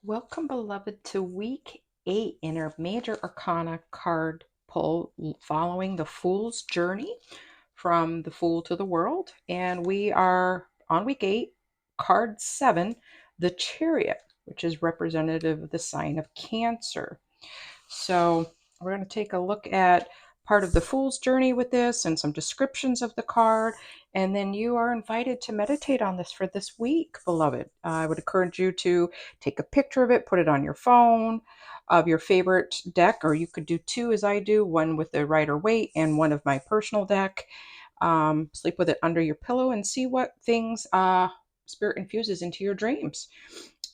Welcome, beloved, to week 8 in our Major Arcana card pull following the Fool's Journey from the Fool to the World. And we are on week 8, card 7, the Chariot, which is representative of the sign of Cancer. So we're going to take a look at part of the Fool's Journey with this and some descriptions of the card. And then you are invited to meditate on this for this week, beloved. I would encourage you to take a picture of it, put it on your phone of your favorite deck, or you could do two as I do, one with the Rider-Waite and one of my personal deck. Sleep with it under your pillow and see what things Spirit infuses into your dreams.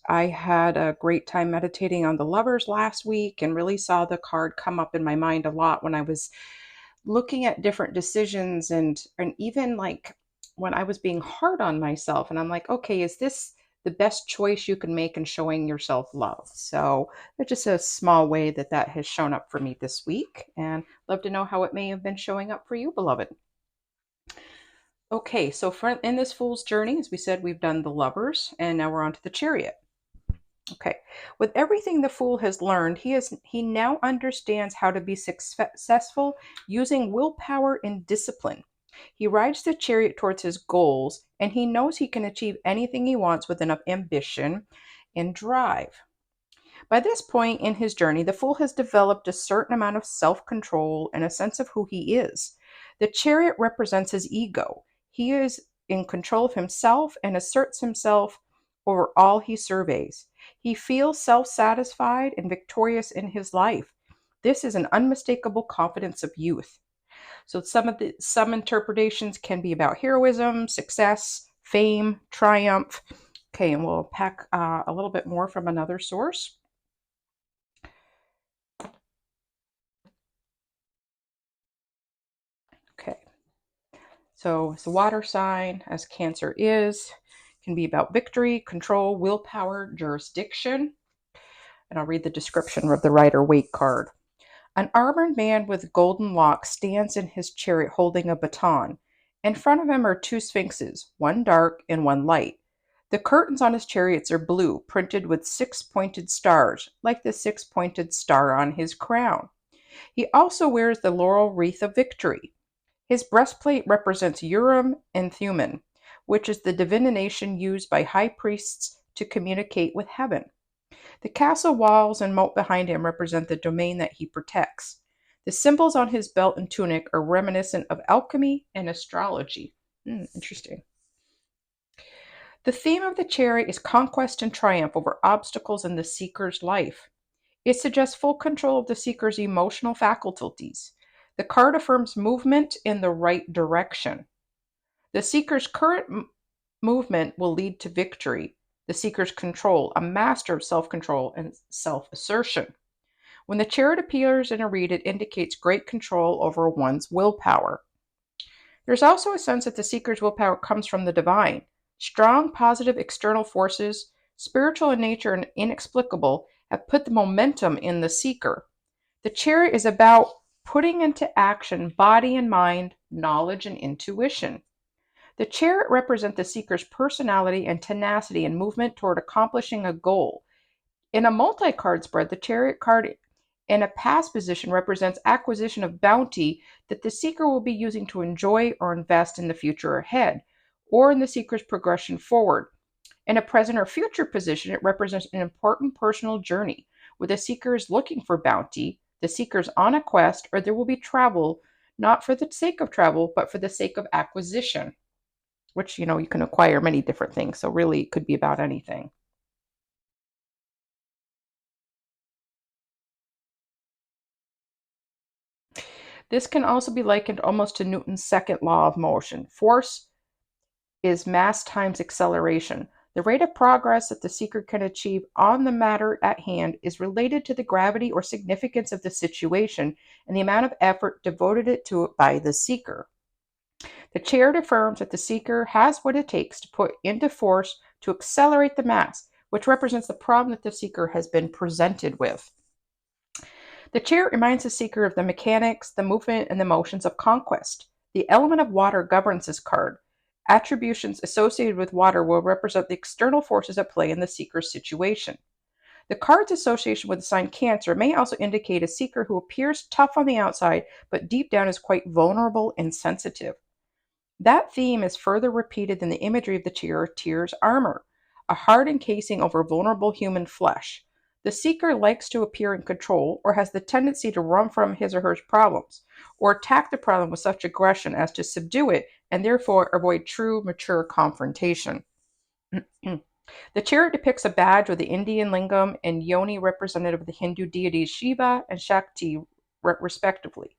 I had a great time meditating on the lovers last week and really saw the card come up in my mind a lot when I was looking at different decisions and even like when I was being hard on myself and I'm like, okay, is this the best choice you can make in showing yourself love? So it's just a small way that has shown up for me this week, and love to know how it may have been showing up for you, beloved. Okay, so in this fool's journey, as we said, we've done the lovers and now we're on to the chariot. Okay. With everything the fool has learned, he now understands how to be successful using willpower and discipline. He rides the chariot towards his goals, and he knows he can achieve anything he wants with enough ambition and drive. By this point in his journey, the fool has developed a certain amount of self-control and a sense of who he is. The chariot represents his ego. He is in control of himself and asserts himself over all he surveys. He feels self-satisfied and victorious in his life. This is an unmistakable confidence of youth. So some interpretations can be about heroism, success, fame, triumph. Okay, and we'll pack a little bit more from another source. Okay, so it's a water sign, as Cancer is, can be about victory, control, willpower, jurisdiction. And I'll read the description of the Rider-Waite card. An armored man with golden locks stands in his chariot holding a baton. In front of him are two sphinxes, one dark and one light. The curtains on his chariots are blue, printed with six-pointed stars, like the six-pointed star on his crown. He also wears the laurel wreath of victory. His breastplate represents Urim and Thummim, which is the divination used by high priests to communicate with heaven. The castle walls and moat behind him represent the domain that he protects. The symbols on his belt and tunic are reminiscent of alchemy and astrology. Interesting. The theme of the chariot is conquest and triumph over obstacles in the seeker's life. It suggests full control of the seeker's emotional faculties. The card affirms movement in the right direction. The seeker's current movement will lead to victory. The seeker's control, a master of self-control and self-assertion. When the chariot appears in a read, it indicates great control over one's willpower. There's also a sense that the seeker's willpower comes from the divine. Strong, positive external forces, spiritual in nature and inexplicable, have put the momentum in the seeker. The chariot is about putting into action body and mind, knowledge and intuition. The chariot represents the seeker's personality and tenacity and movement toward accomplishing a goal. In a multi-card spread, the chariot card in a pass position represents acquisition of bounty that the seeker will be using to enjoy or invest in the future ahead, or in the seeker's progression forward. In a present or future position, it represents an important personal journey, where the seeker is looking for bounty, the seeker is on a quest, or there will be travel, not for the sake of travel, but for the sake of acquisition, which, you can acquire many different things. So really, it could be about anything. This can also be likened almost to Newton's second law of motion. Force is mass times acceleration. The rate of progress that the seeker can achieve on the matter at hand is related to the gravity or significance of the situation and the amount of effort devoted to it by the seeker. The chariot affirms that the seeker has what it takes to put into force to accelerate the mass, which represents the problem that the seeker has been presented with. The chariot reminds the seeker of the mechanics, the movement, and the motions of conquest. The element of water governs this card. Attributions associated with water will represent the external forces at play in the seeker's situation. The card's association with the sign Cancer may also indicate a seeker who appears tough on the outside, but deep down is quite vulnerable and sensitive. That theme is further repeated in the imagery of the charioteer's armor, a hard encasing over vulnerable human flesh. The seeker likes to appear in control or has the tendency to run from his or her problems, or attack the problem with such aggression as to subdue it and therefore avoid true, mature confrontation. The chariot depicts a badge with the Indian lingam and yoni representative of the Hindu deities Shiva and Shakti, respectively.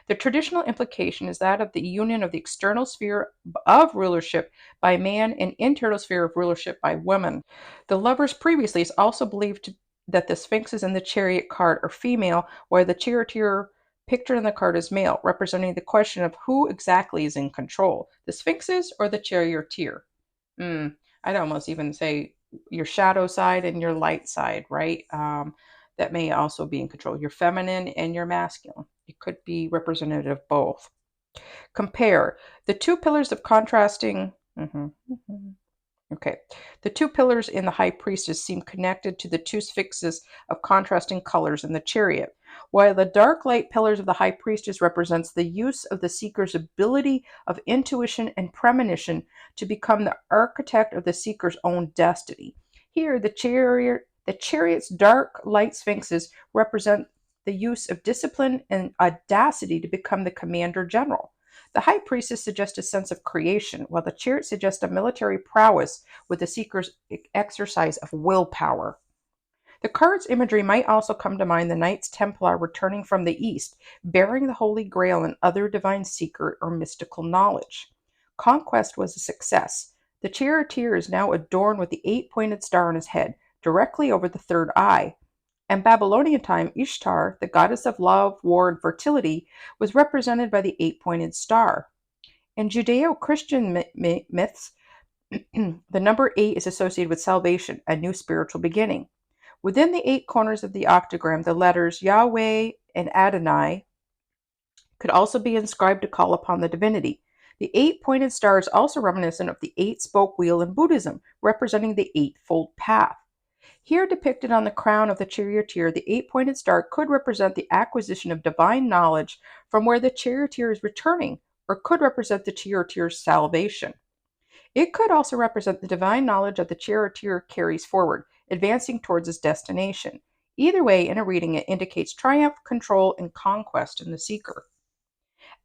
The traditional implication is that of the union of the external sphere of rulership by man and internal sphere of rulership by woman. The lovers previously is also believed that the sphinxes in the chariot card are female, while the charioteer pictured in the card is male, representing the question of who exactly is in control, the sphinxes or the charioteer. I'd almost even say your shadow side and your light side, right? That may also be in control. Your feminine and your masculine. It could be representative of both. Compare the two pillars of contrasting. Okay. The two pillars in the high priestess seem connected to the two sphinxes of contrasting colors in the chariot, while the dark light pillars of the high priestess represents the use of the seeker's ability of intuition and premonition to become the architect of the seeker's own destiny. Here, the chariot's dark light sphinxes represent the use of discipline and audacity to become the commander general. The high priestess suggests a sense of creation, while the chariot suggests a military prowess with the seeker's exercise of willpower. The card's imagery might also come to mind the Knights Templar returning from the east, bearing the Holy Grail and other divine secret or mystical knowledge. Conquest was a success. The charioteer is now adorned with the 8-pointed star on his head, directly over the third eye. In Babylonian time, Ishtar, the goddess of love, war, and fertility, was represented by the 8-pointed star. In Judeo-Christian myths, the number 8 is associated with salvation, a new spiritual beginning. Within the 8 corners of the octagram, the letters Yahweh and Adonai could also be inscribed to call upon the divinity. The 8-pointed star is also reminiscent of the 8-spoke wheel in Buddhism, representing the eightfold path. Here depicted on the crown of the charioteer, the 8-pointed star could represent the acquisition of divine knowledge from where the charioteer is returning, or could represent the charioteer's salvation. It could also represent the divine knowledge that the charioteer carries forward, advancing towards his destination. Either way, in a reading, it indicates triumph, control, and conquest in the seeker.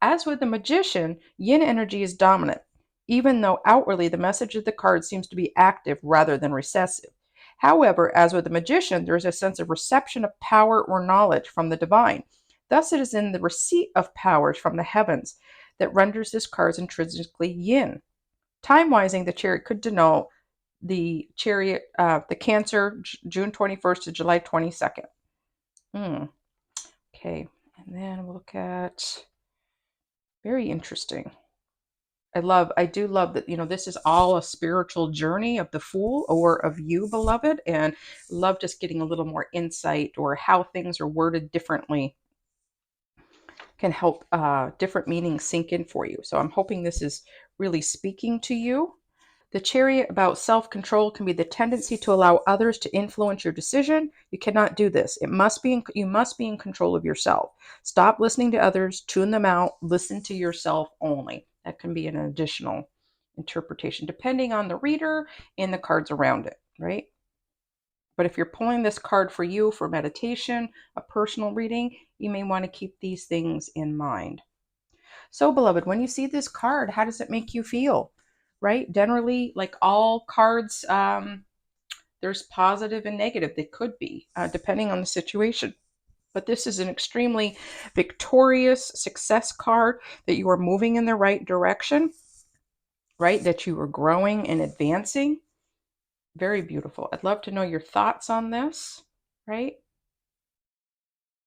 As with the magician, yin energy is dominant, even though outwardly the message of the card seems to be active rather than recessive. However, as with the magician, there is a sense of reception of power or knowledge from the divine. Thus, it is in the receipt of powers from the heavens that renders this card intrinsically yin. Time-wising, the chariot could denote the Cancer, June 21st to July 22nd. Okay, and then we'll look at, very interesting. I do love that, this is all a spiritual journey of the Fool or of you, beloved, and love just getting a little more insight or how things are worded differently can help different meanings sink in for you. So I'm hoping this is really speaking to you. The Chariot about self-control can be the tendency to allow others to influence your decision. You cannot do this. You must be in control of yourself. Stop listening to others, tune them out, listen to yourself only. That can be an additional interpretation depending on the reader and the cards around it, right? But if you're pulling this card for you for meditation, a personal reading, you may want to keep these things in mind. So, beloved, when you see this card, how does it make you feel? Right? Generally, like all cards, there's positive and negative. They could be, depending on the situation. But this is an extremely victorious success card, that you are moving in the right direction, right? That you are growing and advancing. Very beautiful. I'd love to know your thoughts on this, right?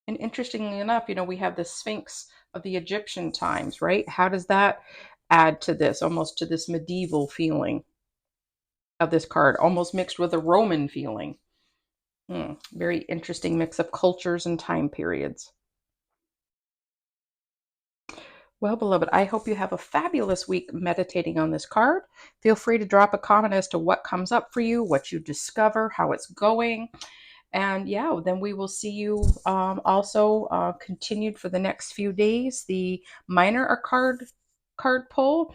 And interestingly enough, we have the Sphinx of the Egyptian times, right? How does that add to this, almost to this medieval feeling of this card, almost mixed with a Roman feeling? Very interesting mix of cultures and time periods. Well, beloved, I hope you have a fabulous week meditating on this card. Feel free to drop a comment as to what comes up for you, what you discover, how it's going. And yeah, then we will see you also continued for the next few days. The minor card pull,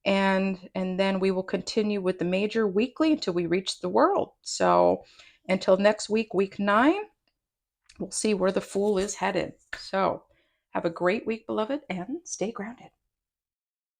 and then we will continue with the major weekly until we reach the world. So until next week, week 9, we'll see where the Fool is headed. So have a great week, beloved, and stay grounded.